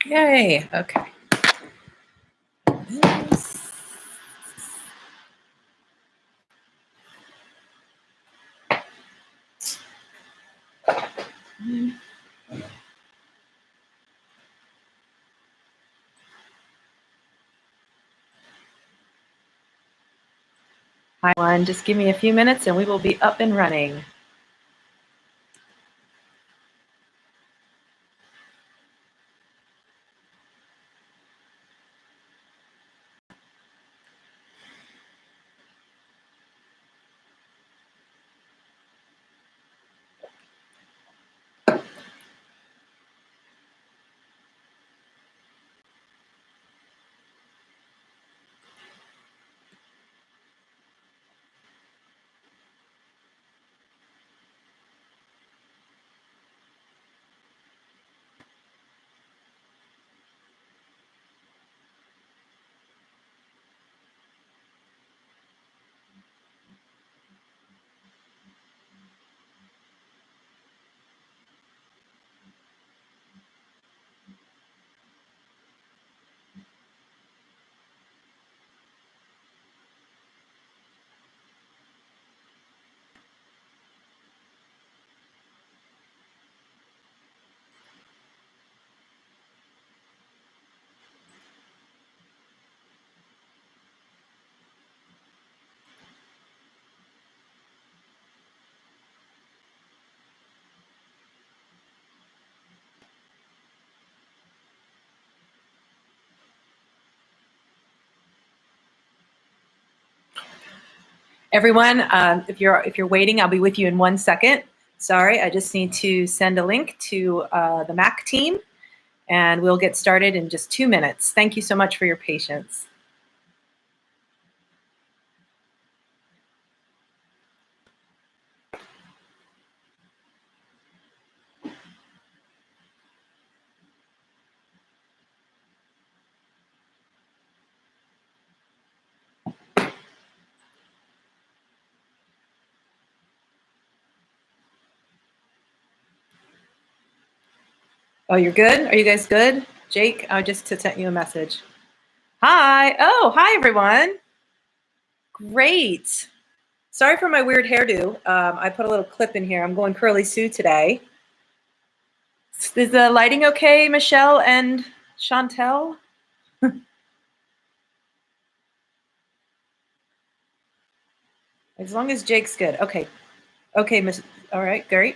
Yay. Okay. Hi, everyone. Just give me a few minutes and we will be up and running. Everyone, if you're waiting, I'll be with you in 1 second. Sorry, I just need to send a link to the Mac team, and we'll get started in just 2 minutes. Thank you so much for your patience. Oh, you're good? Are you guys good? Jake, I just sent you a message. Hi. Oh, hi, everyone. Great. Sorry for my weird hairdo. I put a little clip in here. I'm going curly Sue today. Is the lighting okay, Michelle and Chantel? As long as Jake's good. Okay. Okay, Miss. All right, great.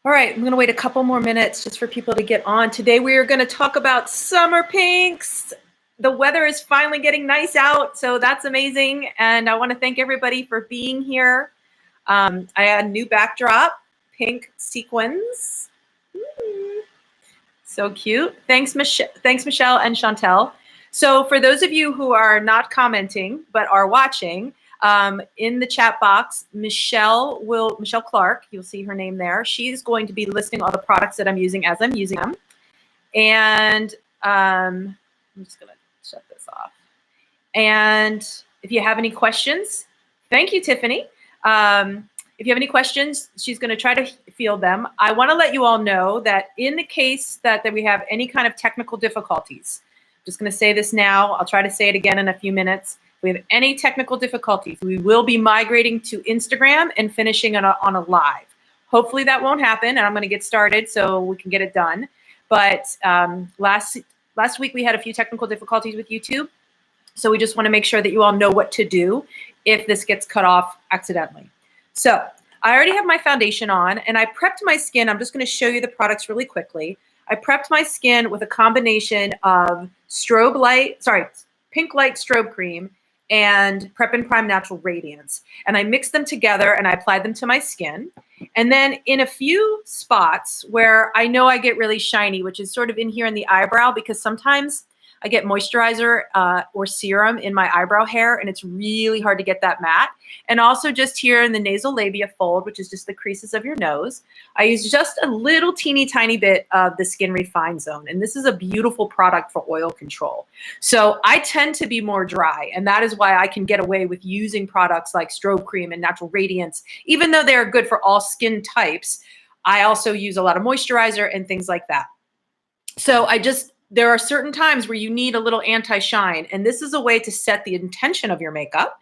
All right, I'm going to wait a couple more minutes just for people to get on. Today we are going to talk about summer pinks. The weather is finally getting nice out, so that's amazing. And I want to thank everybody for being here. I had a new backdrop, pink sequins. So cute. Thanks, Michelle and Chantel. So for those of you who are not commenting but are watching, in the chat box, Michelle Clark, you'll see her name there. She's going to be listing all the products that I'm using as I'm using them. And I'm just going to shut this off. And if you have any questions, thank you, Tiffany. If you have any questions, she's going to try to field them. I want to let you all know that in the case that we have any kind of technical difficulties, I'm just going to say this now. I'll try to say it again in a few minutes. If we have any technical difficulties, we will be migrating to Instagram and finishing on a live. Hopefully that won't happen, and I'm going to get started so we can get it done. But last week we had a few technical difficulties with YouTube. So we just want to make sure that you all know what to do if this gets cut off accidentally. So I already have my foundation on, and I prepped my skin. I'm just going to show you the products really quickly. I prepped my skin with a combination of Pink Light Strobe Cream and Prep and Prime Natural Radiance. And I mixed them together and I applied them to my skin. And then in a few spots where I know I get really shiny, which is sort of in here in the eyebrow, because sometimes I get moisturizer or serum in my eyebrow hair, and it's really hard to get that matte. And also just here in the nasal labia fold, which is just the creases of your nose, I use just a little teeny tiny bit of the Skin Refine Zone. And this is a beautiful product for oil control. So I tend to be more dry, and that is why I can get away with using products like Strobe Cream and Natural Radiance. Even though they are good for all skin types, I also use a lot of moisturizer and things like that. So there are certain times where you need a little anti-shine, and this is a way to set the intention of your makeup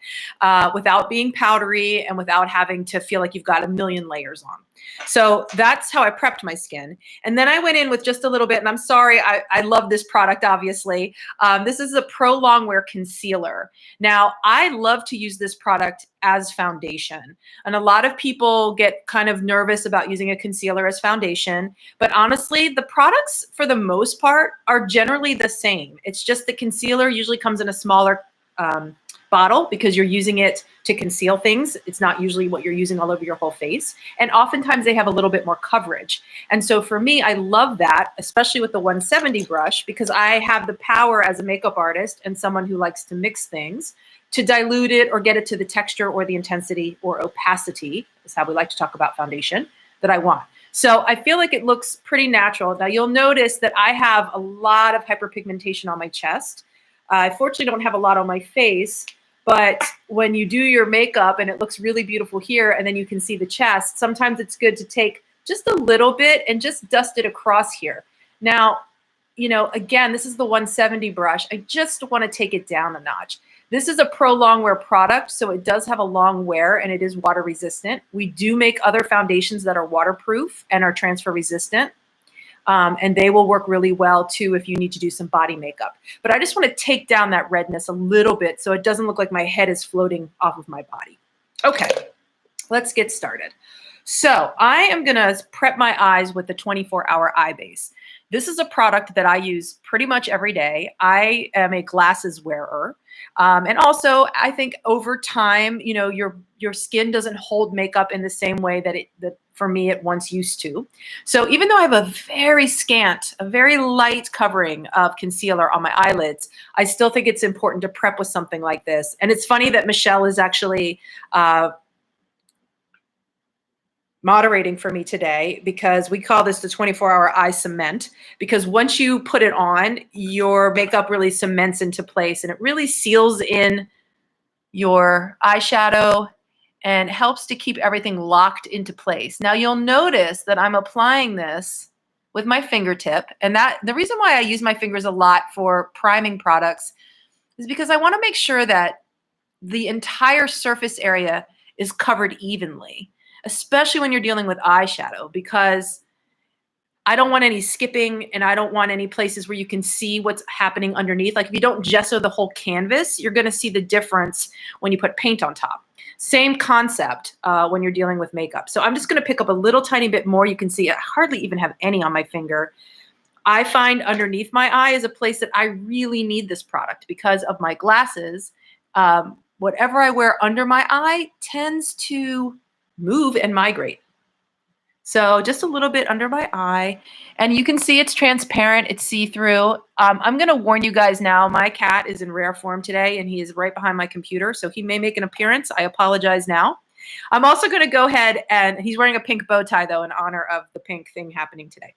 without being powdery and without having to feel like you've got a million layers on. So that's how I prepped my skin. And then I went in with just a little bit, and I'm sorry, I love this product, obviously. This is a Pro Longwear Concealer. Now, I love to use this product as foundation. And a lot of people get kind of nervous about using a concealer as foundation. But honestly, the products, for the most part, are generally the same. It's just the concealer usually comes in a smaller bottle because you're using it to conceal things. It's not usually what you're using all over your whole face. And oftentimes they have a little bit more coverage. And so for me, I love that, especially with the 170 brush, because I have the power as a makeup artist and someone who likes to mix things to dilute it or get it to the texture or the intensity or opacity, is how we like to talk about foundation, that I want. So I feel like it looks pretty natural. Now you'll notice that I have a lot of hyperpigmentation on my chest. I fortunately don't have a lot on my face, but when you do your makeup and it looks really beautiful here and then you can see the chest, sometimes it's good to take just a little bit and just dust it across here. Now, you know, again, this is the 170 brush. I just want to take it down a notch. This is a Pro Longwear product, so it does have a long wear and it is water resistant. We do make other foundations that are waterproof and are transfer resistant. And they will work really well too if you need to do some body makeup. But I just want to take down that redness a little bit so it doesn't look like my head is floating off of my body. Okay, let's get started. So I am going to prep my eyes with the 24-hour eye base. This is a product that I use pretty much every day. I am a glasses wearer. And also, I think over time, you know, your skin doesn't hold makeup in the same way that for me it once used to. So even though I have a very light covering of concealer on my eyelids, I still think it's important to prep with something like this. And it's funny that Michelle is actually moderating for me today, because we call this the 24-hour eye cement, because once you put it on, your makeup really cements into place and it really seals in your eyeshadow and helps to keep everything locked into place. Now you'll notice that I'm applying this with my fingertip, and that the reason why I use my fingers a lot for priming products is because I want to make sure that the entire surface area is covered evenly, especially when you're dealing with eyeshadow, because I don't want any skipping and I don't want any places where you can see what's happening underneath. Like if you don't gesso the whole canvas, you're going to see the difference when you put paint on top. Same concept when you're dealing with makeup. So I'm just going to pick up a little tiny bit more. You can see I hardly even have any on my finger. I find underneath my eye is a place that I really need this product because of my glasses. Whatever I wear under my eye tends to move and migrate. So just a little bit under my eye, and you can see it's transparent, it's see-through. I'm going to warn you guys now, my cat is in rare form today and he is right behind my computer, so he may make an appearance. I apologize now. I'm also going to go ahead, and he's wearing a pink bow tie though in honor of the pink thing happening today.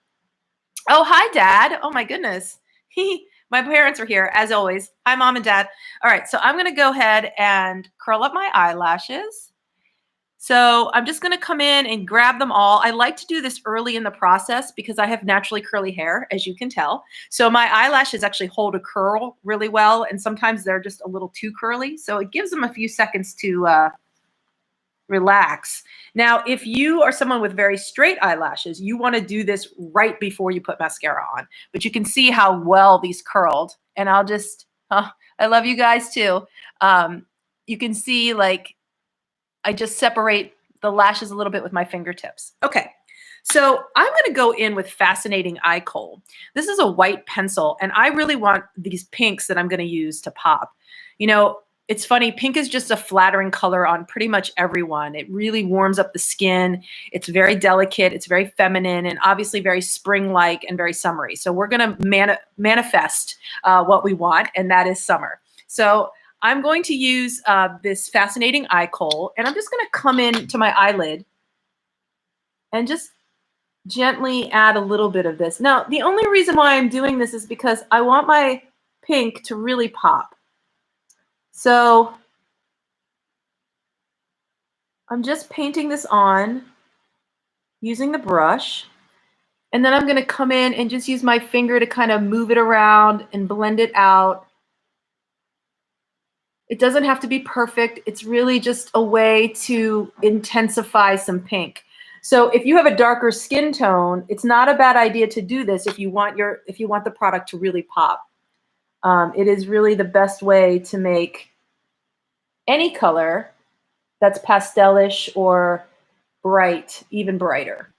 Oh, hi Dad. Oh my goodness. My parents are here as always. Hi Mom and Dad. All right, so I'm going to go ahead and curl up my eyelashes. So I'm just going to come in and grab them all. I like to do this early in the process because I have naturally curly hair, as you can tell. So my eyelashes actually hold a curl really well, and sometimes they're just a little too curly. So it gives them a few seconds to relax. Now, if you are someone with very straight eyelashes, you want to do this right before you put mascara on. But you can see how well these curled. And I'll just, I love you guys too. You can see like, I just separate the lashes a little bit with my fingertips. Okay, so I'm going to go in with Fascinating Eye Kohl. This is a white pencil, and I really want these pinks that I'm going to use to pop. You know, it's funny, pink is just a flattering color on pretty much everyone. It really warms up the skin. It's very delicate. It's very feminine and obviously very spring-like and very summery. So we're going to manifest what we want, and that is summer. So I'm going to use this Fascinating Eye Kohl, and I'm just going to come in to my eyelid and just gently add a little bit of this. Now, the only reason why I'm doing this is because I want my pink to really pop. So I'm just painting this on. using the brush. And then I'm going to come in and just use my finger to kind of move it around and blend it out. It doesn't have to be perfect. It's really just a way to intensify some pink. So if you have a darker skin tone, it's not a bad idea to do this if you want the product to really pop. It is really the best way to make any color that's pastelish or bright even brighter.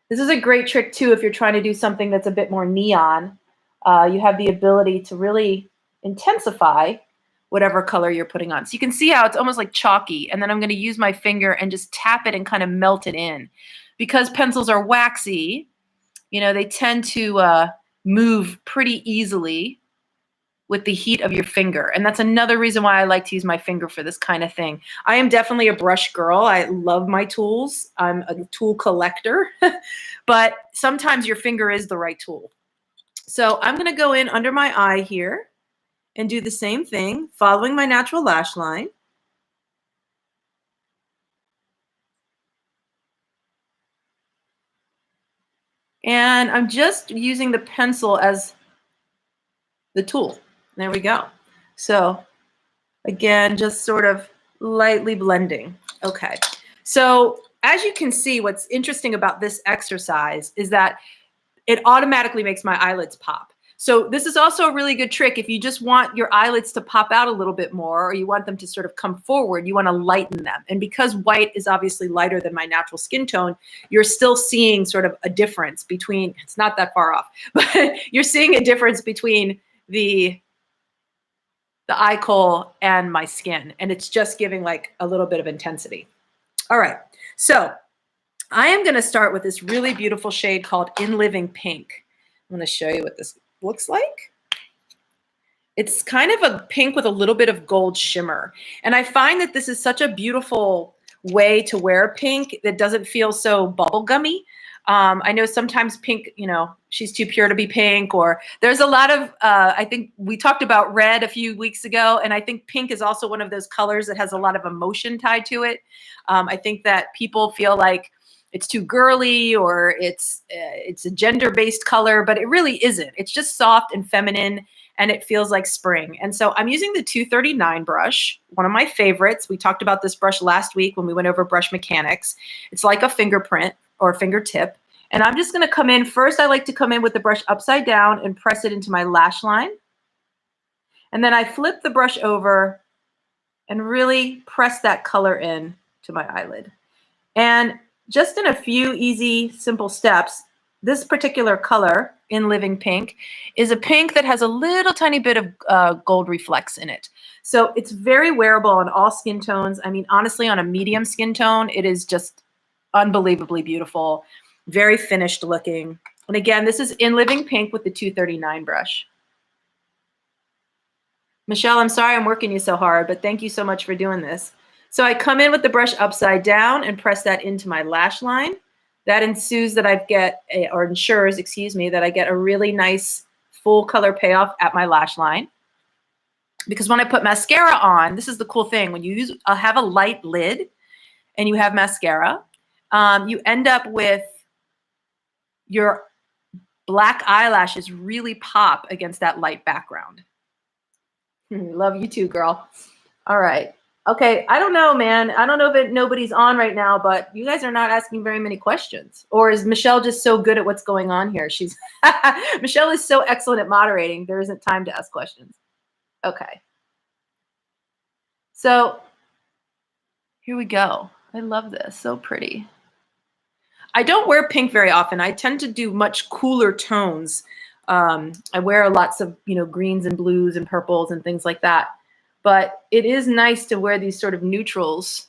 This is a great trick too if you're trying to do something that's a bit more neon. You have the ability to really intensify whatever color you're putting on. So you can see how it's almost like chalky, and then I'm going to use my finger and just tap it and kind of melt it in. Because pencils are waxy, you know, they tend to move pretty easily with the heat of your finger. And that's another reason why I like to use my finger for this kind of thing. I am definitely a brush girl. I love my tools. I'm a tool collector, but sometimes your finger is the right tool. So I'm going to go in under my eye here and do the same thing, following my natural lash line. And I'm just using the pencil as the tool. There we go. So again, just sort of lightly blending. Okay. So as you can see, what's interesting about this exercise is that it automatically makes my eyelids pop. So this is also a really good trick if you just want your eyelids to pop out a little bit more, or you want them to sort of come forward, you want to lighten them. And because white is obviously lighter than my natural skin tone, you're still seeing sort of a difference between, it's not that far off, but you're seeing a difference between the eye kohl and my skin. And it's just giving like a little bit of intensity. All right. So I am going to start with this really beautiful shade called In Living Pink. I'm going to show you what this looks like. It's kind of a pink with a little bit of gold shimmer. And I find that this is such a beautiful way to wear pink that doesn't feel so bubblegummy. I know sometimes pink, you know, she's too pure to be pink, or there's a lot of, I think we talked about red a few weeks ago, and I think pink is also one of those colors that has a lot of emotion tied to it. I think that people feel like it's too girly, or it's a gender-based color, but it really isn't. It's just soft and feminine, and it feels like spring. And so I'm using the 239 brush, one of my favorites. We talked about this brush last week when we went over brush mechanics. It's like a fingerprint or fingertip. And I'm just going to come in. First, I like to come in with the brush upside down and press it into my lash line. And then I flip the brush over and really press that color in to my eyelid. And just in a few easy, simple steps, this particular color, In Living Pink, is a pink that has a little tiny bit of gold reflex in it. So it's very wearable on all skin tones. I mean, honestly, on a medium skin tone, it is just unbelievably beautiful, very finished looking. And again, this is In Living Pink with the 239 brush. Michelle, I'm sorry I'm working you so hard, but thank you so much for doing this. So I come in with the brush upside down and press that into my lash line. That ensures, excuse me, that I get a really nice full color payoff at my lash line. Because when I put mascara on, this is the cool thing. When you have a light lid and you have mascara, you end up with your black eyelashes really pop against that light background. Love you too, girl. All right. Okay, I don't know, man. I don't know if nobody's on right now, but you guys are not asking very many questions. Or is Michelle just so good at what's going on here? She's Michelle is so excellent at moderating. There isn't time to ask questions. Okay. So here we go. I love this. So pretty. I don't wear pink very often. I tend to do much cooler tones. I wear lots of, greens and blues and purples and things like that. But it is nice to wear these sort of neutrals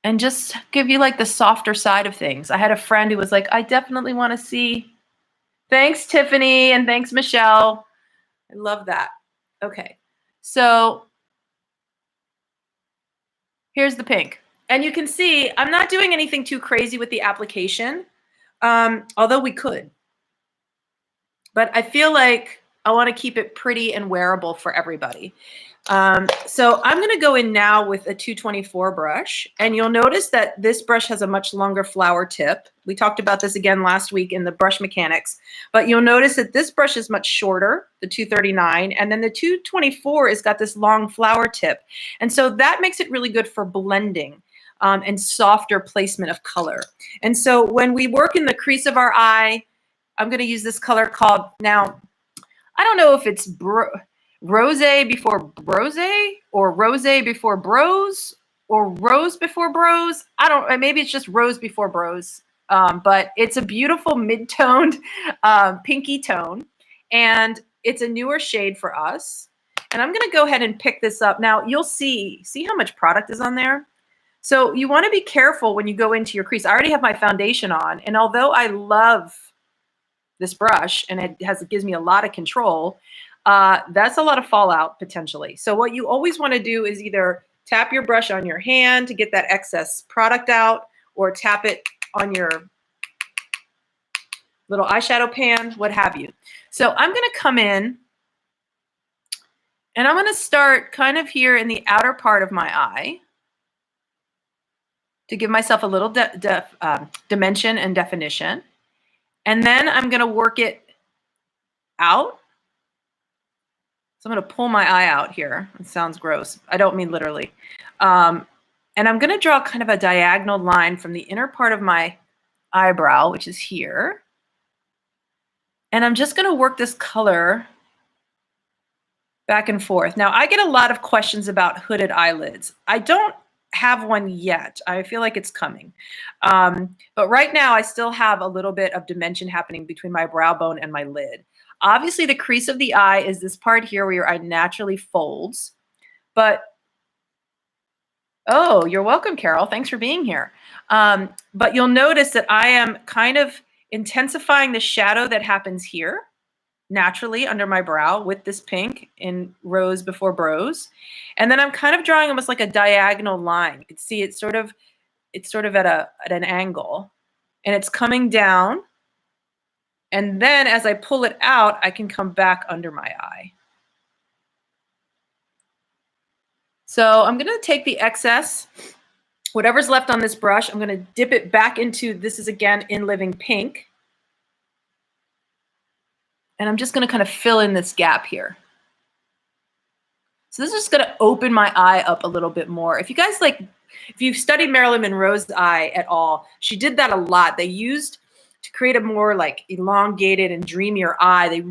and just give you like the softer side of things. I had a friend who was like, I definitely want to see. Thanks, Tiffany, and thanks, Michelle. I love that. Okay, so here's the pink. And you can see I'm not doing anything too crazy with the application, although we could. But I feel like I want to keep it pretty and wearable for everybody. So I'm going to go in now with a 224 brush, and you'll notice that this brush has a much longer flower tip. We talked about this again last week in the brush mechanics, but you'll notice that this brush is much shorter, the 239, and then the 224 has got this long flower tip. And so that makes it really good for blending and softer placement of color. And so when we work in the crease of our eye, I'm going to use this color called, now, I don't know if it's rose before brose or rose before bros or rose before bros. I don't, maybe it's just rose before bros. But it's a beautiful mid-toned pinky tone, and it's a newer shade for us. And I'm going to go ahead and pick this up. Now you'll see how much product is on there. So you want to be careful when you go into your crease. I already have my foundation on, and although I love this brush and it gives me a lot of control, that's a lot of fallout potentially. So what you always want to do is either tap your brush on your hand to get that excess product out, or tap it on your little eyeshadow pan, what have you. So I'm going to come in and I'm going to start kind of here in the outer part of my eye to give myself a little dimension and definition. And then I'm going to work it out. So I'm going to pull my eye out here. It sounds gross. I don't mean literally. And I'm going to draw kind of a diagonal line from the inner part of my eyebrow, which is here. And I'm just going to work this color back and forth. Now, I get a lot of questions about hooded eyelids. I don't have one yet. I feel like it's coming. But right now, I still have a little bit of dimension happening between my brow bone and my lid. Obviously, the crease of the eye is this part here where your eye naturally folds. But, oh, you're welcome, Carol. Thanks for being here. But you'll notice that I am kind of intensifying the shadow that happens here naturally under my brow with this pink in rose before bros. And then I'm kind of drawing almost like a diagonal line. You can see it's sort of at an angle, and it's coming down. And then as I pull it out, I can come back under my eye. So I'm going to take the excess, whatever's left on this brush, I'm going to dip it back into, this is again in Living Pink. And I'm just going to kind of fill in this gap here. So this is just going to open my eye up a little bit more. If you guys if you've studied Marilyn Monroe's eye at all, she did that a lot. They used to create a more like elongated and dreamier eye.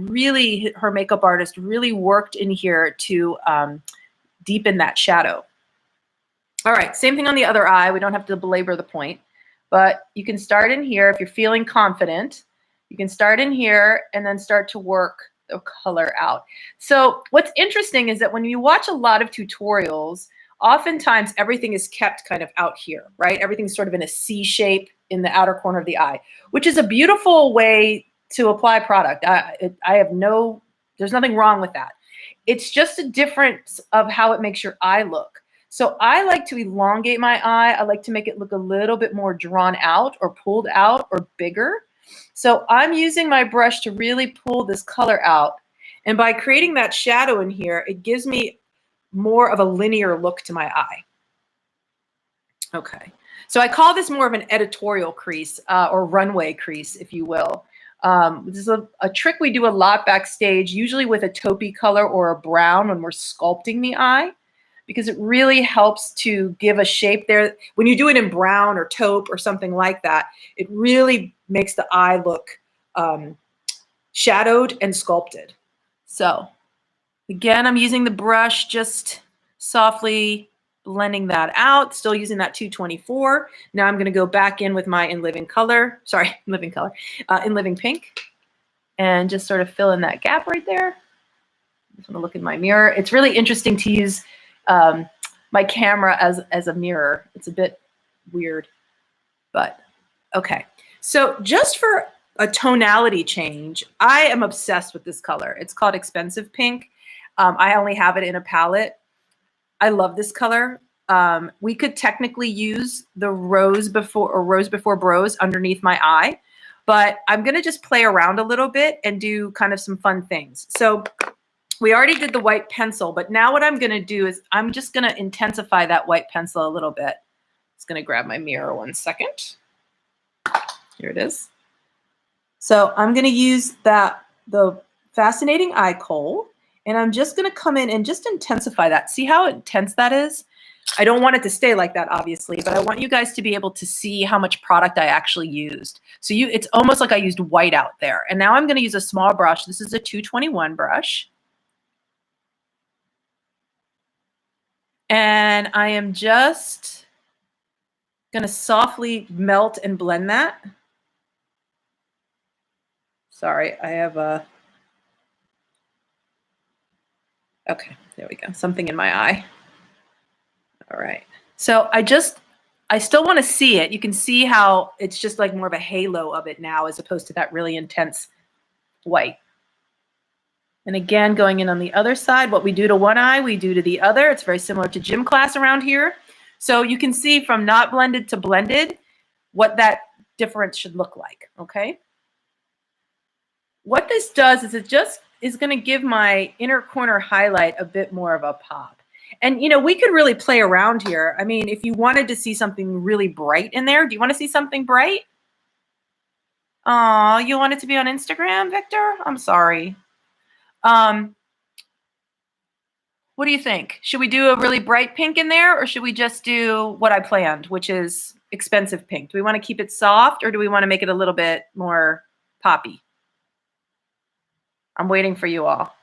Her makeup artist really worked in here to deepen that shadow. All right, same thing on the other eye. We don't have to belabor the point, but you can start in here if you're feeling confident. You can start in here and then start to work the color out. So what's interesting is that when you watch a lot of tutorials, oftentimes everything is kept kind of out here, right? Everything's sort of in a C shape in the outer corner of the eye, which is a beautiful way to apply product. There's nothing wrong with that. It's just a difference of how it makes your eye look. So I like to elongate my eye. I like to make it look a little bit more drawn out or pulled out or bigger. So I'm using my brush to really pull this color out. And by creating that shadow in here, it gives me more of a linear look to my eye. Okay. So I call this more of an editorial crease or runway crease, if you will. This is a trick we do a lot backstage, usually with a taupey color or a brown when we're sculpting the eye, because it really helps to give a shape there. When you do it in brown or taupe or something like that, it really makes the eye look shadowed and sculpted. So again, I'm using the brush, just softly blending that out, still using that 224. Now I'm going to go back in with my in Living Pink, and just sort of fill in that gap right there. I just want to look in my mirror. It's really interesting to use my camera as a mirror. It's a bit weird, but okay. So just for a tonality change, I am obsessed with this color. It's called Expensive Pink. I only have it in a palette. I love this color. We could technically use the rose before bros underneath my eye, but I'm going to just play around a little bit and do kind of some fun things. So we already did the white pencil, but now what I'm going to do is I'm just going to intensify that white pencil a little bit. Just going to grab my mirror 1 second. Here it is. So I'm going to use the fascinating eye kohl, and I'm just going to come in and just intensify that. See how intense that is? I don't want it to stay like that, obviously, but I want you guys to be able to see how much product I actually used. So it's almost like I used white out there. And now I'm going to use a small brush. This is a 221 brush. And I am just going to softly melt and blend that. Sorry, I have a... Okay, there we go. Something in my eye. All right. So I still want to see it. You can see how it's just like more of a halo of it now as opposed to that really intense white. And again, going in on the other side, what we do to one eye, we do to the other. It's very similar to gym class around here. So you can see from not blended to blended what that difference should look like, okay? What this does is it just is going to give my inner corner highlight a bit more of a pop. And, you know, we could really play around here. I mean, if you wanted to see something really bright in there, do you want to see something bright? Oh, you want it to be on Instagram, Victor? I'm sorry. What do you think? Should we do a really bright pink in there, or should we just do what I planned, which is expensive pink? Do we want to keep it soft, or do we want to make it a little bit more poppy? I'm waiting for you all.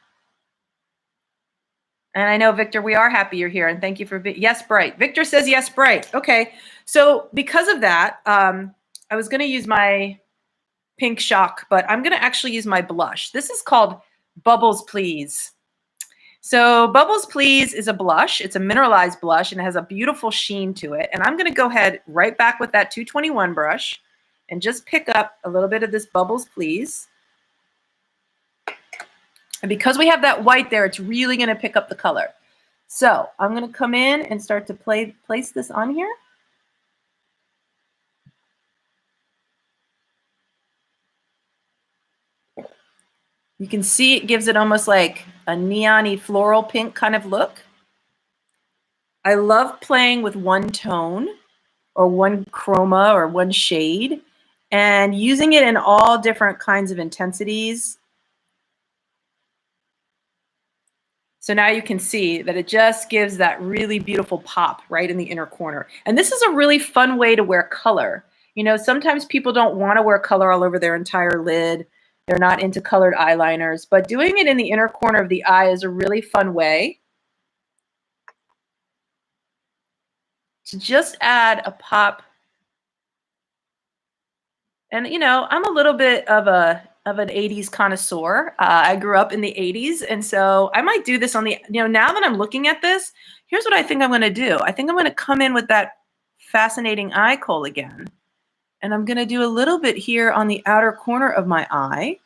And I know, Victor, we are happy you're here, and thank you for being, yes, bright. Victor says yes, bright. Okay, so because of that, I was going to use my pink shock, but I'm going to actually use my blush. This is called Bubbles Please. So Bubbles Please is a blush. It's a mineralized blush, and it has a beautiful sheen to it. And I'm going to go ahead right back with that 221 brush and just pick up a little bit of this Bubbles Please. And because we have that white there, it's really going to pick up the color. So I'm going to come in and start to place this on here. You can see it gives it almost like a neon-y floral pink kind of look. I love playing with one tone or one chroma or one shade and using it in all different kinds of intensities. So now you can see that it just gives that really beautiful pop right in the inner corner. And this is a really fun way to wear color. You know, sometimes people don't want to wear color all over their entire lid. They're not into colored eyeliners, but doing it in the inner corner of the eye is a really fun way to just add a pop. And, you know, I'm a little bit of an 80s connoisseur. I grew up in the 80s. And so I might do this on the, you know, now that I'm looking at this, here's what I think I'm going to do. I think I'm going to come in with that fascinating eye kohl again. And I'm going to do a little bit here on the outer corner of my eye.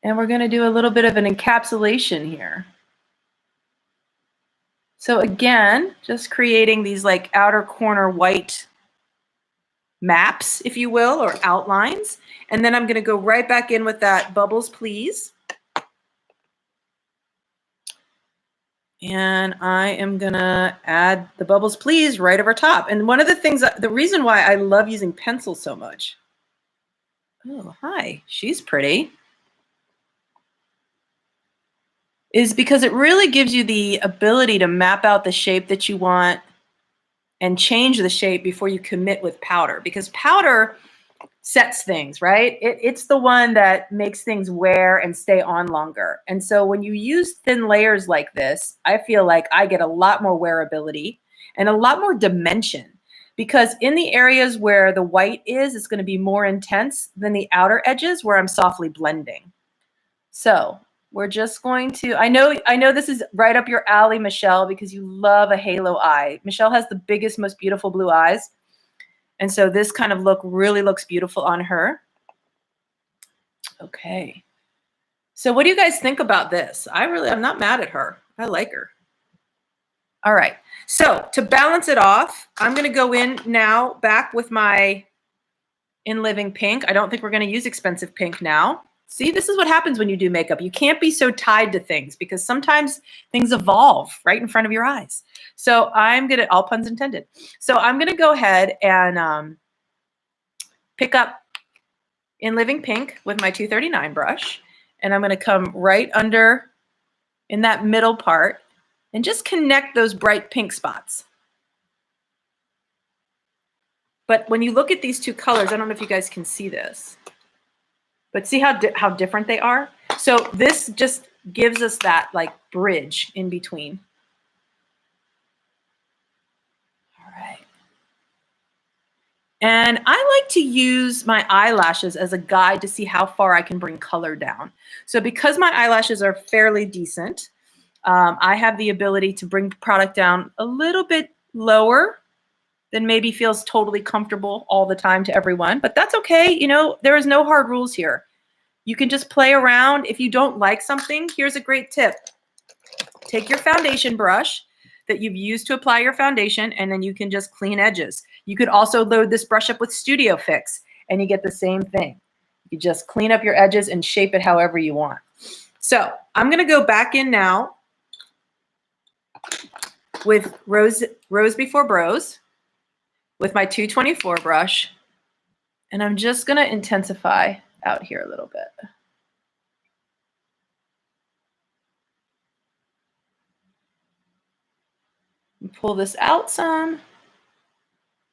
And we're going to do a little bit of an encapsulation here. So again, just creating these like outer corner white maps, if you will, or outlines. And then I'm going to go right back in with that Bubbles Please. And I am going to add the Bubbles Please right over top. And one of the things, the reason why I love using pencils so much. Oh, hi, she's pretty. Is because it really gives you the ability to map out the shape that you want and change the shape before you commit with powder, because powder sets things, right? It's the one that makes things wear and stay on longer. And so when you use thin layers like this, I feel like I get a lot more wearability and a lot more dimension, because in the areas where the white is, it's going to be more intense than the outer edges where I'm softly blending. So we're just going to, I know this is right up your alley, Michelle, because you love a halo eye. Michelle has the biggest, most beautiful blue eyes. And so this kind of look really looks beautiful on her. Okay. So what do you guys think about this? I'm not mad at her. I like her. All right. So to balance it off, I'm going to go in now back with my in Living Pink. I don't think we're going to use expensive pink now. See, this is what happens when you do makeup. You can't be so tied to things because sometimes things evolve right in front of your eyes. So I'm going to, all puns intended. So I'm going to go ahead and pick up in Living Pink with my 239 brush. And I'm going to come right under in that middle part and just connect those bright pink spots. But when you look at these two colors, I don't know if you guys can see this, but see how different they are? So this just gives us that like bridge in between. All right. And I like to use my eyelashes as a guide to see how far I can bring color down. So because my eyelashes are fairly decent, I have the ability to bring product down a little bit lower than maybe feels totally comfortable all the time to everyone, but that's okay. You know, there is no hard rules here. You can just play around. If you don't like something, here's a great tip. Take your foundation brush that you've used to apply your foundation, and then you can just clean edges. You could also load this brush up with Studio Fix, and you get the same thing. You just clean up your edges and shape it however you want. So I'm gonna go back in now with Rose Before Bros with my 224 brush, and I'm just gonna intensify out here a little bit. And pull this out some,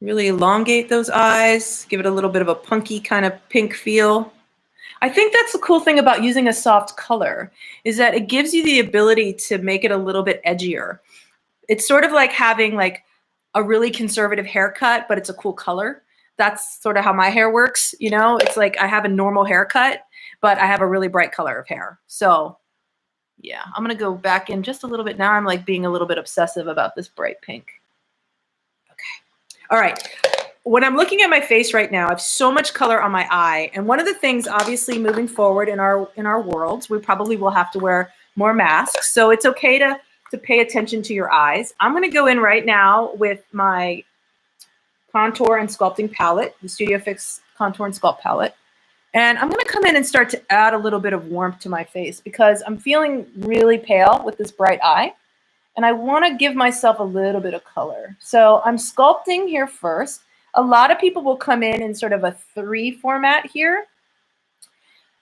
really elongate those eyes, give it a little bit of a punky kind of pink feel. I think that's the cool thing about using a soft color is that it gives you the ability to make it a little bit edgier. It's sort of like having like a really conservative haircut, but it's a cool color. That's sort of how my hair works. You know, it's like I have a normal haircut, but I have a really bright color of hair. So yeah, I'm going to go back in just a little bit. Now I'm like being a little bit obsessive about this bright pink. Okay. All right. When I'm looking at my face right now, I have so much color on my eye. And one of the things, obviously, moving forward in our worlds, we probably will have to wear more masks. So it's okay to pay attention to your eyes. I'm going to go in right now with my contour and sculpting palette, the Studio Fix Contour and Sculpt palette. And I'm going to come in and start to add a little bit of warmth to my face because I'm feeling really pale with this bright eye. And I want to give myself a little bit of color. So I'm sculpting here first. A lot of people will come in sort of a 3 format here.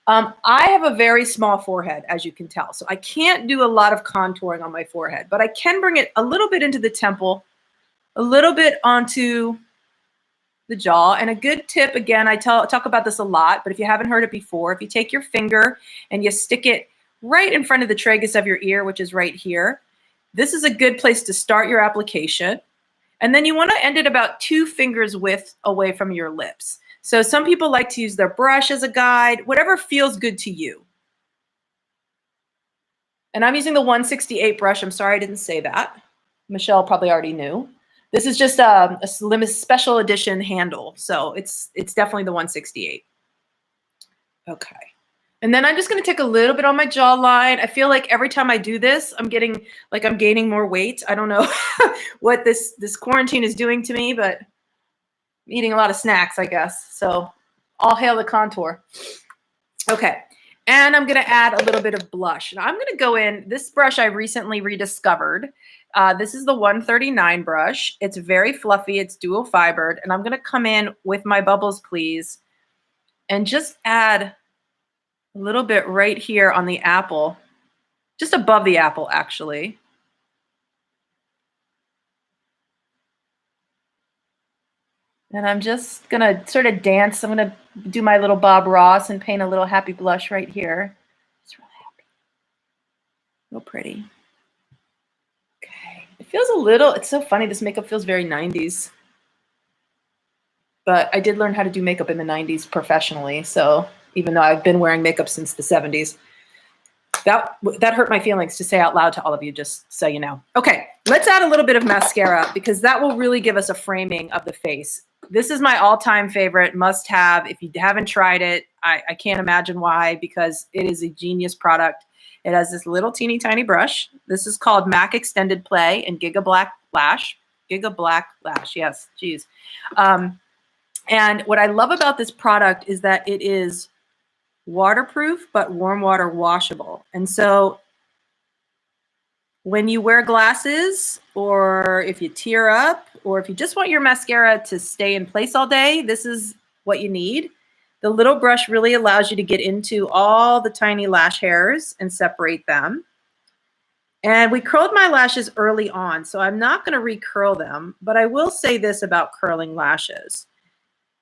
I have a very small forehead, as you can tell. So I can't do a lot of contouring on my forehead, but I can bring it a little bit into the temple, a little bit onto the jaw. And a good tip, again, I talk about this a lot, but if you haven't heard it before, if you take your finger and you stick it right in front of the tragus of your ear, which is right here, this is a good place to start your application. And then you want to end it about 2 fingers width away from your lips. So some people like to use their brush as a guide, whatever feels good to you. And I'm using the 168 brush. I'm sorry I didn't say that. Michelle probably already knew. This is just a limited special edition handle. So it's definitely the 168. Okay. And then I'm just going to take a little bit on my jawline. I feel like every time I do this, I'm gaining more weight. I don't know what this quarantine is doing to me, but I'm eating a lot of snacks, I guess. So all hail the contour. Okay. And I'm going to add a little bit of blush. Now I'm going to go in. This brush I recently rediscovered. This is the 139 brush. It's very fluffy. It's dual fibered. And I'm going to come in with my Bubbles Please and just add a little bit right here on the apple, just above the apple, actually. And I'm just going to sort of dance. I'm going to do my little Bob Ross and paint a little happy blush right here. It's really happy. Real pretty. Okay. It feels it's so funny. This makeup feels very 90s. But I did learn how to do makeup in the 90s professionally. So even though I've been wearing makeup since the 70s, that hurt my feelings to say out loud to all of you, just so you know. Okay, let's add a little bit of mascara because that will really give us a framing of the face. This is my all-time favorite, must have. If you haven't tried it, I can't imagine why, because it is a genius product. It has this little teeny tiny brush. This is called MAC Extended Play and Giga Black Lash. Giga Black Lash, yes, geez. And what I love about this product is that it is waterproof, but warm water washable. And so when you wear glasses, or if you tear up, or if you just want your mascara to stay in place all day, this is what you need. The little brush really allows you to get into all the tiny lash hairs and separate them. And we curled my lashes early on, so I'm not going to recurl them, but I will say this about curling lashes.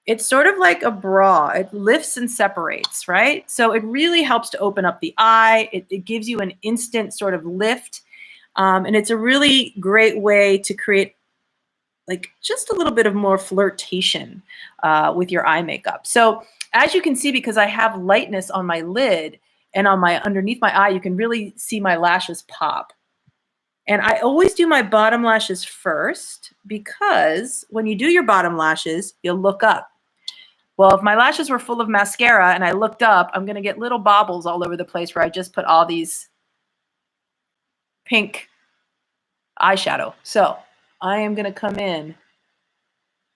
It's sort of like a bra. It lifts and separates, right? So it really helps to open up the eye. It gives you an instant sort of lift. And it's a really great way to create like just a little bit of more flirtation with your eye makeup. So as you can see, because I have lightness on my lid and on my underneath my eye, you can really see my lashes pop. And I always do my bottom lashes first, because when you do your bottom lashes, you'll look up. Well, if my lashes were full of mascara and I looked up, I'm going to get little bobbles all over the place where I just put all these pink eyeshadow. So I am going to come in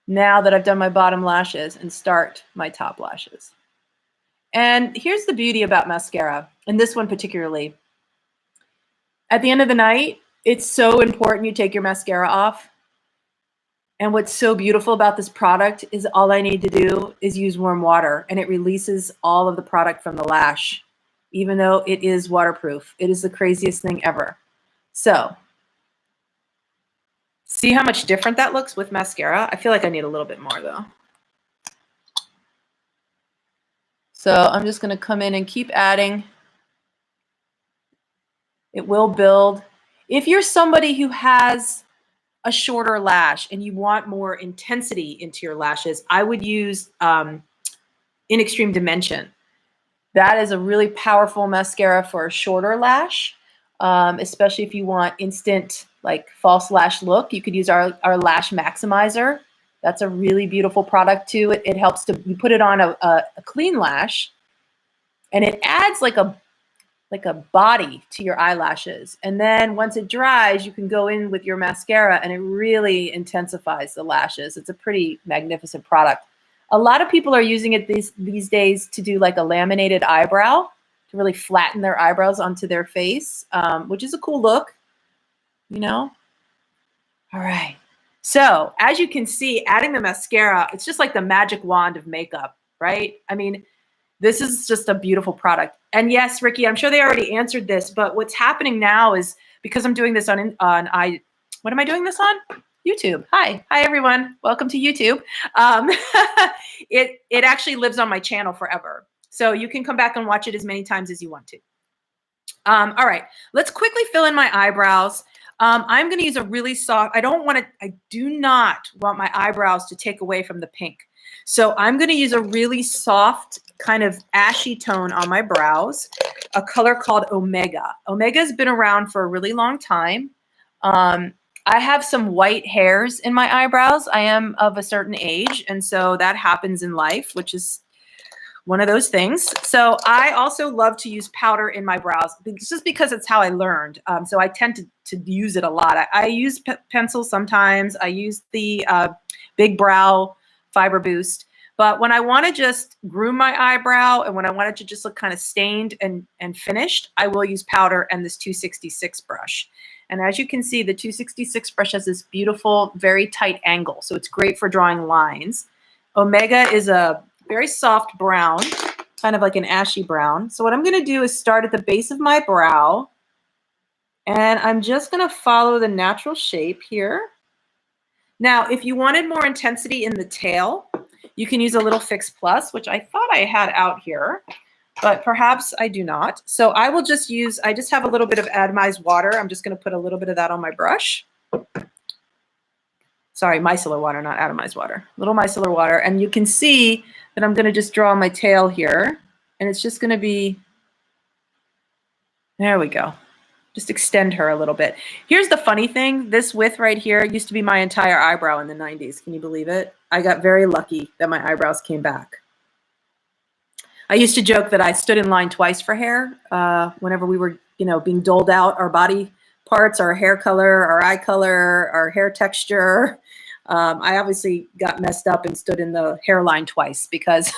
now that I've done my bottom lashes and start my top lashes. And here's the beauty about mascara, and this one particularly. At the end of the night, it's so important you take your mascara off. And what's so beautiful about this product is all I need to do is use warm water, and it releases all of the product from the lash, even though it is waterproof. It is the craziest thing ever. So see how much different that looks with mascara? I feel like I need a little bit more though. So I'm just going to come in and keep adding. It will build. If you're somebody who has a shorter lash and you want more intensity into your lashes, I would use In Extreme Dimension. That is a really powerful mascara for a shorter lash, especially if you want instant like false lash look. You could use our Lash Maximizer. That's a really beautiful product too. It helps to, you put it on a clean lash, and it adds like a body to your eyelashes. And then once it dries, you can go in with your mascara and it really intensifies the lashes. It's a pretty magnificent product. A lot of people are using it these days to do like a laminated eyebrow, to really flatten their eyebrows onto their face, which is a cool look, you know? All right. So as you can see, adding the mascara, it's just like the magic wand of makeup, right? I mean, this is just a beautiful product. And yes, Ricky, I'm sure they already answered this, but what's happening now is, because I'm doing this what am I doing this on? YouTube. Hi everyone. Welcome to YouTube. It actually lives on my channel forever. So you can come back and watch it as many times as you want to. All right, let's quickly fill in my eyebrows. I'm going to use a really soft, I do not want my eyebrows to take away from the pink. So I'm going to use a really soft kind of ashy tone on my brows, a color called Omega. Omega has been around for a really long time. I have some white hairs in my eyebrows. I am of a certain age, and so that happens in life, which is one of those things. So I also love to use powder in my brows, just because it's how I learned. So I tend to use it a lot. I use pencils sometimes. I use the Big Brow Fiber Boost. But when I want to just groom my eyebrow and when I want it to just look kind of stained and finished, I will use powder and this 266 brush. And as you can see, the 266 brush has this beautiful, very tight angle. So it's great for drawing lines. Omega is a very soft brown, kind of like an ashy brown. So what I'm going to do is start at the base of my brow. And I'm just going to follow the natural shape here. Now, if you wanted more intensity in the tail, you can use a little Fix Plus, which I thought I had out here, but perhaps I do not. So I will just use, I just have a little bit of atomized water. I'm just going to put a little bit of that on my brush. Sorry, micellar water, not atomized water. A little micellar water. And you can see that I'm going to just draw my tail here. And it's just going to be, there we go. Just extend her a little bit. Here's the funny thing. This width right here used to be my entire eyebrow in the 90s. Can you believe it? I got very lucky that my eyebrows came back. I used to joke that I stood in line twice for hair whenever we were, being doled out our body parts, our hair color, our eye color, our hair texture. I obviously got messed up and stood in the hairline twice because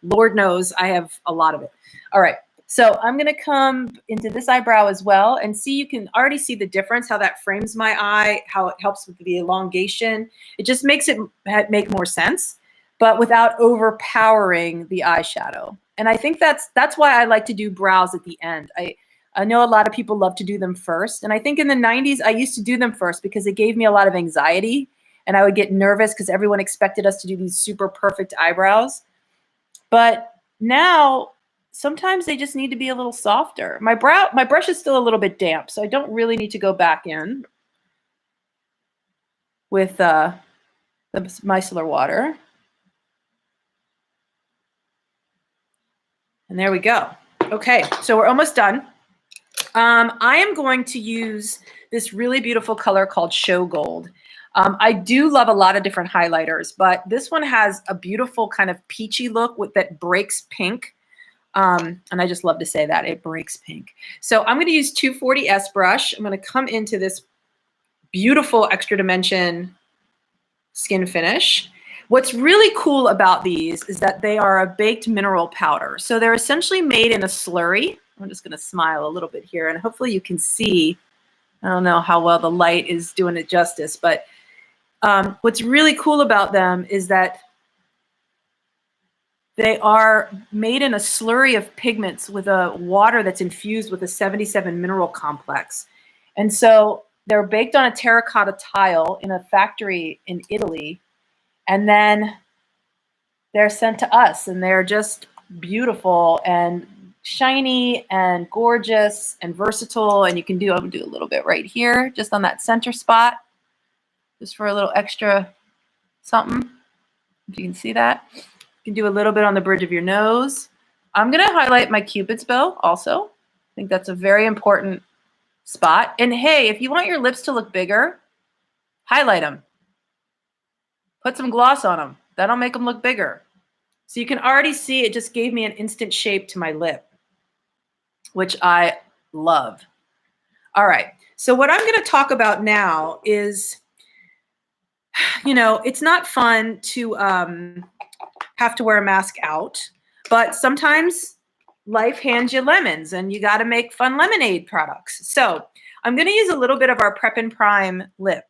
Lord knows I have a lot of it. All right. So I'm going to come into this eyebrow as well and see, you can already see the difference, how that frames my eye, how it helps with the elongation. It just makes it make more sense, but without overpowering the eyeshadow. And I think that's why I like to do brows at the end. I know a lot of people love to do them first. And I think in the 90s, I used to do them first because it gave me a lot of anxiety and I would get nervous because everyone expected us to do these super perfect eyebrows. But now, sometimes they just need to be a little softer. My brush is still a little bit damp, so I don't really need to go back in with the micellar water. And there we go. Okay, so we're almost done. I am going to use this really beautiful color called Show Gold. I do love a lot of different highlighters, but this one has a beautiful kind of peachy look that breaks pink. And I just love to say that, it breaks pink. So I'm going to use 240S brush. I'm going to come into this beautiful extra dimension skin finish. What's really cool about these is that they are a baked mineral powder. So they're essentially made in a slurry. I'm just going to smile a little bit here and hopefully you can see. I don't know how well the light is doing it justice, but what's really cool about them is that they are made in a slurry of pigments with a water that's infused with a 77 mineral complex. And so they're baked on a terracotta tile in a factory in Italy. And then they're sent to us and they're just beautiful and shiny and gorgeous and versatile. And you can do, I'll do a little bit right here, just on that center spot, just for a little extra something. If you can see that. You can do a little bit on the bridge of your nose. I'm going to highlight my Cupid's bow also. I think that's a very important spot. And hey, if you want your lips to look bigger, highlight them. Put some gloss on them. That'll make them look bigger. So you can already see it just gave me an instant shape to my lip, which I love. All right. So what I'm going to talk about now is, you know, it's not fun to have to wear a mask out, but sometimes life hands you lemons and you got to make fun lemonade products. So I'm going to use a little bit of our Prep and Prime lip.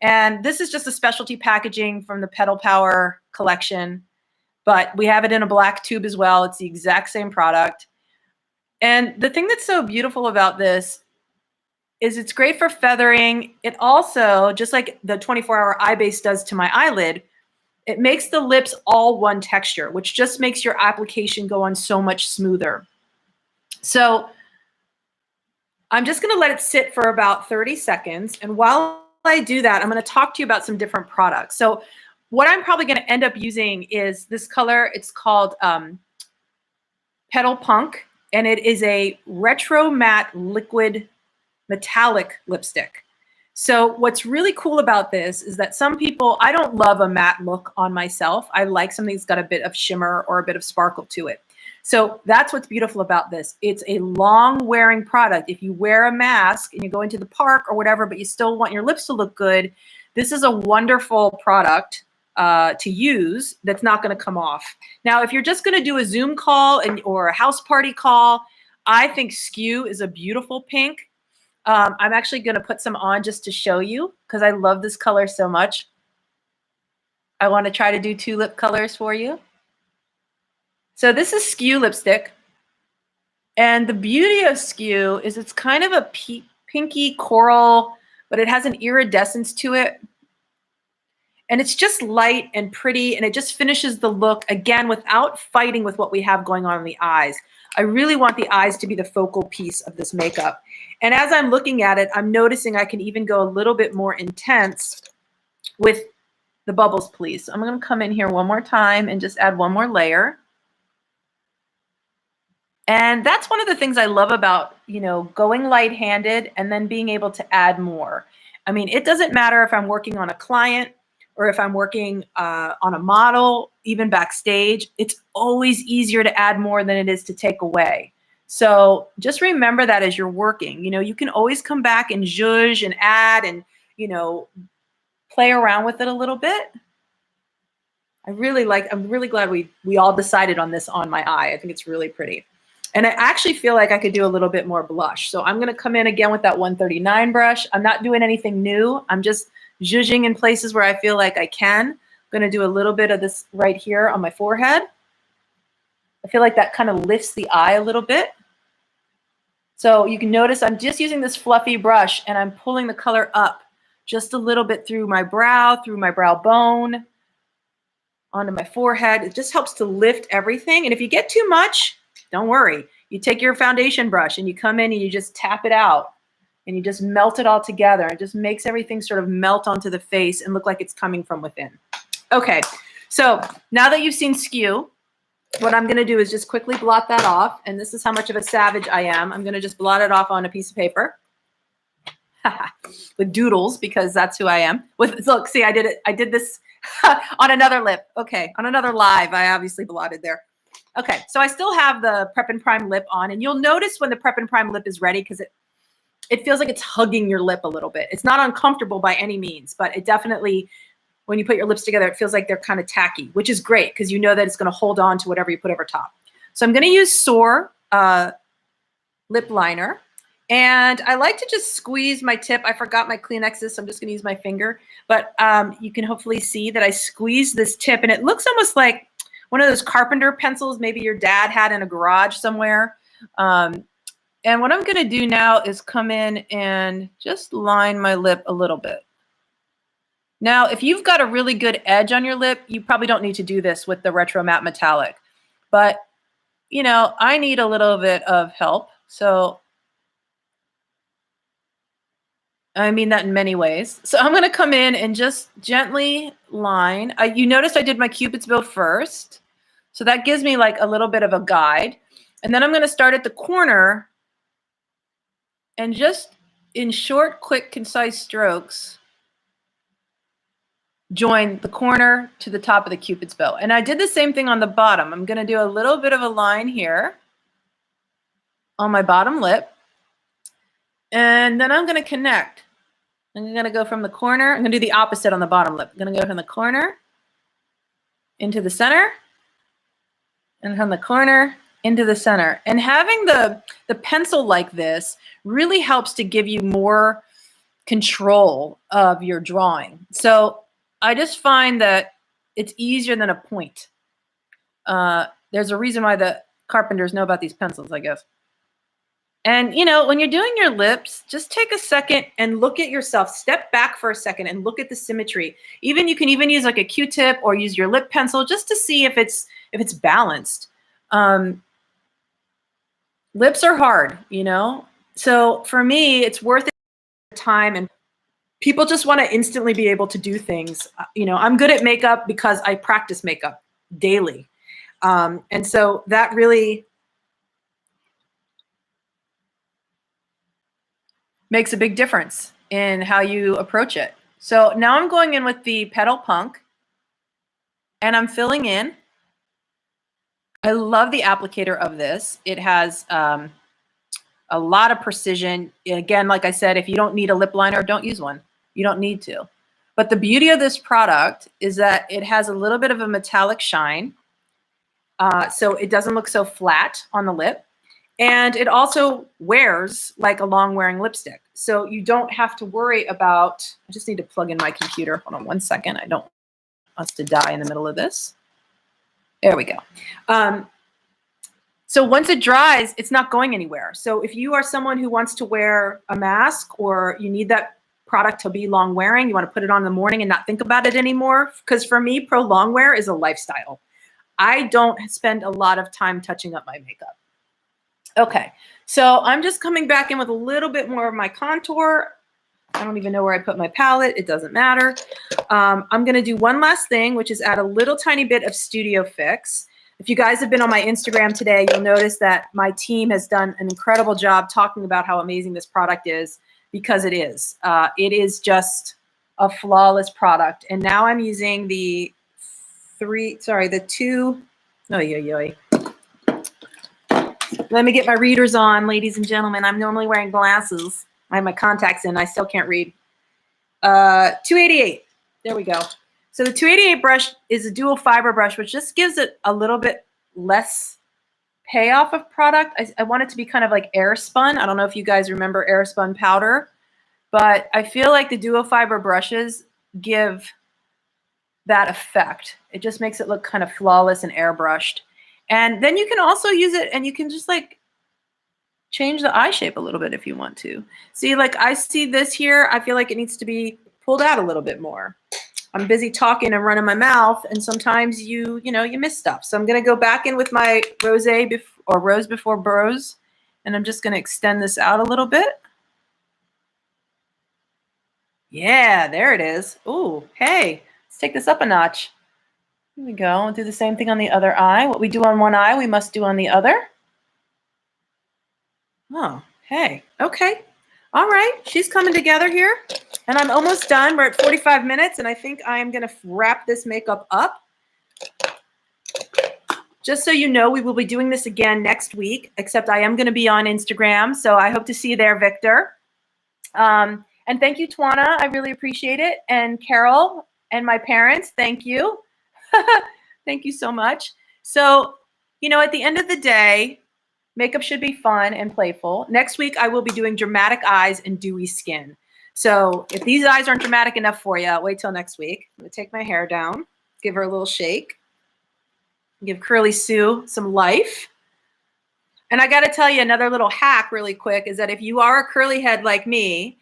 And this is just a specialty packaging from the Petal Power collection, but we have it in a black tube as well. It's the exact same product. And the thing that's so beautiful about this is it's great for feathering. It also, just like the 24-hour eye base does to my eyelid, it makes the lips all one texture, which just makes your application go on so much smoother. So I'm just going to let it sit for about 30 seconds. And while I do that, I'm going to talk to you about some different products. So what I'm probably going to end up using is this color. It's called Petal Punk, and it is a retro matte liquid metallic lipstick. So what's really cool about this is that some people, I don't love a matte look on myself. I like something that's got a bit of shimmer or a bit of sparkle to it. So that's what's beautiful about this. It's a long wearing product. If you wear a mask and you go into the park or whatever, but you still want your lips to look good, this is a wonderful product to use that's not going to come off. Now, if you're just going to do a Zoom call or a house party call, I think Skew is a beautiful pink. I'm actually going to put some on just to show you because I love this color so much. I want to try to do two lip colors for you. So this is Skew lipstick. And the beauty of Skew is it's kind of a pinky coral, but it has an iridescence to it. And it's just light and pretty, and it just finishes the look, again, without fighting with what we have going on in the eyes. I really want the eyes to be the focal piece of this makeup. And as I'm looking at it, I'm noticing I can even go a little bit more intense with the Bubbles Please. So I'm going to come in here one more time and just add one more layer. And that's one of the things I love about, you know, going light-handed and then being able to add more. I mean, it doesn't matter if I'm working on a client or if I'm working on a model, even backstage, it's always easier to add more than it is to take away. So just remember that as you're working, you know, you can always come back and zhuzh and add and, you know, play around with it a little bit. I'm really glad we all decided on this on my eye. I think it's really pretty. And I actually feel like I could do a little bit more blush. So I'm going to come in again with that 139 brush. I'm not doing anything new. I'm just zhuzhing in places where I feel like I can. I'm going to do a little bit of this right here on my forehead. I feel like that kind of lifts the eye a little bit. So you can notice I'm just using this fluffy brush and I'm pulling the color up just a little bit through my brow bone, onto my forehead. It just helps to lift everything. And if you get too much, don't worry. You take your foundation brush and you come in and you just tap it out and you just melt it all together. It just makes everything sort of melt onto the face and look like it's coming from within. Okay, so now that you've seen skew, what I'm gonna do is just quickly blot that off. And this is how much of a savage I am. I'm gonna just blot it off on a piece of paper with doodles, because that's who I am. Look, see, I did it. I did this on another lip. Okay, on another live, I obviously blotted there. Okay, so I still have the Prep and Prime lip on, and you'll notice when the Prep and Prime lip is ready because it feels like it's hugging your lip a little bit. It's not uncomfortable by any means, but it definitely, when you put your lips together, it feels like they're kind of tacky, which is great because you know that it's going to hold on to whatever you put over top. So I'm going to use Soar lip liner. And I like to just squeeze my tip. I forgot my Kleenexes, so I'm just going to use my finger. But you can hopefully see that I squeeze this tip, and it looks almost like one of those carpenter pencils maybe your dad had in a garage somewhere. And what I'm going to do now is come in and just line my lip a little bit. Now, if you've got a really good edge on your lip, you probably don't need to do this with the Retro Matte Metallic. But, you know, I need a little bit of help. So I mean that in many ways. So I'm going to come in and just gently line. You notice I did my Cupid's bow first. So that gives me like a little bit of a guide. And then I'm going to start at the corner and just in short, quick, concise strokes, join the corner to the top of the Cupid's bow. And I did the same thing on the bottom. I'm going to do a little bit of a line here on my bottom lip. And then I'm going to connect. I'm going to go from the corner. I'm going to do the opposite on the bottom lip. I'm going to go from the corner into the center and from the corner into the center. And having the pencil like this really helps to give you more control of your drawing. So I just find that it's easier than a point. There's a reason why the carpenters know about these pencils, I guess. And, you know, when you're doing your lips, just take a second and look at yourself. Step back for a second and look at the symmetry. You can even use like a Q-tip or use your lip pencil just to see if it's balanced. Lips are hard, you know? So for me, it's worth it time, and people just want to instantly be able to do things. You know, I'm good at makeup because I practice makeup daily. And so that really makes a big difference in how you approach it. So now I'm going in with the Petal Punk and I'm filling in. I love the applicator of this. It has a lot of precision. Again, like I said, if you don't need a lip liner, don't use one. You don't need to. But the beauty of this product is that it has a little bit of a metallic shine. So it doesn't look so flat on the lip. And it also wears like a long wearing lipstick. So you don't have to worry about, I just need to plug in my computer. Hold on one second. I don't want us to die in the middle of this. There we go. So once it dries, it's not going anywhere. So if you are someone who wants to wear a mask or you need that product to be long wearing, you want to put it on in the morning and not think about it anymore. Because for me, pro long wear is a lifestyle. I don't spend a lot of time touching up my makeup. Okay, so I'm just coming back in with a little bit more of my contour. I don't even know where I put my palette. It doesn't matter. I'm going to do one last thing, which is add a little tiny bit of Studio Fix. If you guys have been on my Instagram today, you'll notice that my team has done an incredible job talking about how amazing this product is, because it is. It is just a flawless product. And now I'm using the two. Let me get my readers on, ladies and gentlemen. I'm normally wearing glasses. I have my contacts in. I still can't read. 288. There we go. So the 288 brush is a dual fiber brush, which just gives it a little bit less payoff of product. I want it to be kind of like air spun. I don't know if you guys remember air spun powder, but I feel like the dual fiber brushes give that effect. It just makes it look kind of flawless and airbrushed. And then you can also use it and you can just like change the eye shape a little bit if you want to. See, like I see this here, I feel like it needs to be pulled out a little bit more. I'm busy talking and running my mouth, and sometimes you miss stuff. So I'm going to go back in with my rose before bros, and I'm just going to extend this out a little bit. Yeah, there it is. Ooh, hey, let's take this up a notch. Here we go. I'll do the same thing on the other eye. What we do on one eye, we must do on the other. Oh, hey, okay. All right, she's coming together here, and I'm almost done. We're at 45 minutes, and I think I am going to wrap this makeup up. Just so you know, we will be doing this again next week, except I am going to be on Instagram, so I hope to see you there, Victor. And thank you, Twana. I really appreciate it. And Carol and my parents, thank you. Thank you so much. So, at the end of the day, makeup should be fun and playful. Next week, I will be doing dramatic eyes and dewy skin. So if these eyes aren't dramatic enough for you, wait till next week. I'm going to take my hair down, give her a little shake, give Curly Sue some life. And I got to tell you another little hack really quick is that if you are a curly head like me,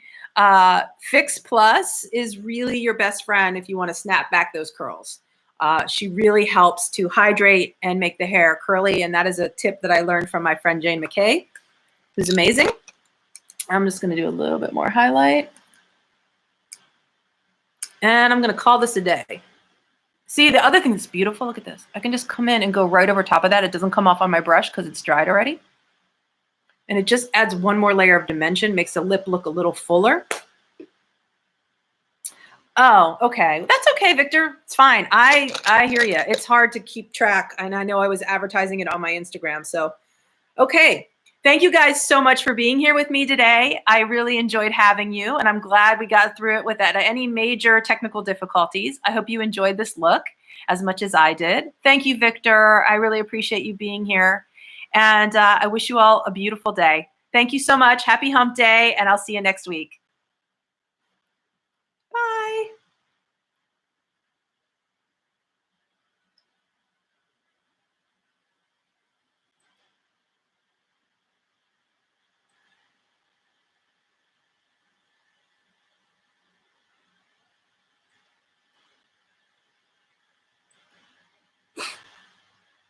Fix Plus is really your best friend if you want to snap back those curls. She really helps to hydrate and make the hair curly, and that is a tip that I learned from my friend Jane McKay, who's amazing. I'm just going to do a little bit more highlight. And I'm going to call this a day. See, the other thing that's beautiful, look at this. I can just come in and go right over top of that. It doesn't come off on my brush because it's dried already. And it just adds one more layer of dimension, makes the lip look a little fuller. Oh, okay. That's okay, Victor. It's fine. I hear you. It's hard to keep track, and I know I was advertising it on my Instagram. So, okay. Thank you guys so much for being here with me today. I really enjoyed having you, and I'm glad we got through it without any major technical difficulties. I hope you enjoyed this look as much as I did. Thank you, Victor. I really appreciate you being here, and I wish you all a beautiful day. Thank you so much. Happy Hump Day, and I'll see you next week.